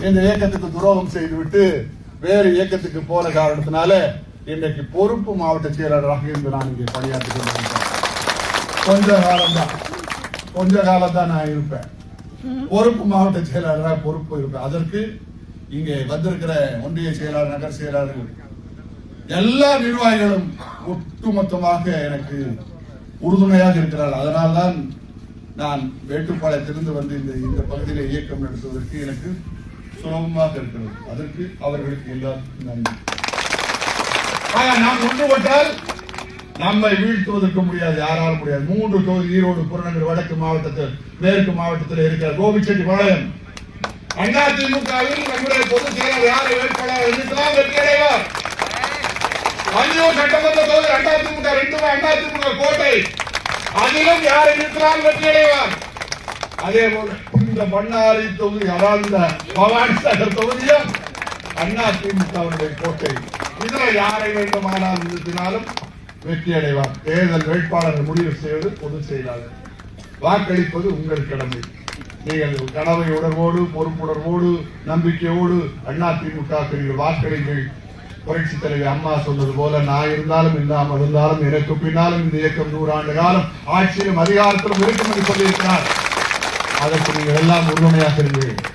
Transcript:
இந்த இயக்கத்துக்கு துரோகம் செய்துவிட்டு வேறு இயக்கத்துக்கு போன காரணத்தினால இன்றைக்கு பொறுப்பு மாவட்ட செயலாளராக இருந்து நான் இங்கே பணியாற்றிக் கொண்டிருக்கிறேன். கொஞ்ச காலம் தான் நான் இருப்பேன். பொறுப்பு மாவட்ட செயலாளராக பொறுப்பு இருப்பேன். அதற்கு இங்கே வந்திருக்கிற ஒன்றிய செயலாளர், நகர செயலாளர்கள், எல்லா நிர்வாகிகளும் ஒட்டுமொத்தமாக எனக்கு உறுதுணையாக இருக்கிறார்கள். அதனால்தான் நான் வேட்டுப்பாளையத்திலிருந்து வந்து இந்த பகுதியில் இயக்கம் நடத்துவதற்கு எனக்கு சுலபமாக இருக்கிறது. அதற்கு அவர்களுக்கு எல்லாருக்கும் நன்றி. நாம் ஒன்றுபட்டால் நம்மை வீழ்த்துவதற்கு முடியாது, யாராலும் முடியாது. 3 தொகுதி ஈரோடு, புறநகர், வடக்கு மாவட்டத்தில், மேற்கு மாவட்டத்தில் இருக்கிற கோபிச்செட்டிப்பாளையம் அதிமுகவில் நம்முடைய பொதுச் செயலாளர் யாரை வேட்பாளர் எதிர்க்கலாம் வெற்றி அடைவார். அஞ்சூர் சட்டமன்ற தொகுதி அதிமுக 2 அதிமுக கோட்டை, அதிலும் யாரை எதிர்க்கலாம் வெற்றி அடைவார். அதே போல இந்த பண்ணாரி தொகுதி, அதாவது பவானி சாகர் தொகுதியும் அதிமுகவுடைய கோட்டை. இதுல யாரை வேண்டுமானால் நிறுத்தினாலும் வெற்றி அடைவார். தேர்தல் வேட்பாளர் முடிவு செய்வது பொதுச் செயலாளர், வாக்களிப்பது உங்கள் கடமை. நீங்கள் கனவை உணர்வோடு, பொறுப்புணர்வோடு, நம்பிக்கையோடு அதிமுக வாக்களிகள். புரட்சி தலைவர் அம்மா சொன்னது போல, நான் இருந்தாலும் இல்லாமல் இருந்தாலும் எனக்கு பின்னாலும் இந்த இயக்கம் 100 ஆண்டு காலம் ஆட்சியிலும் அதிகாரத்திலும் இருக்கும் என்று சொல்லியிருக்கிறார். அதற்கு நீங்கள் எல்லாம் உறுதுணையாக இருந்தீர்கள்.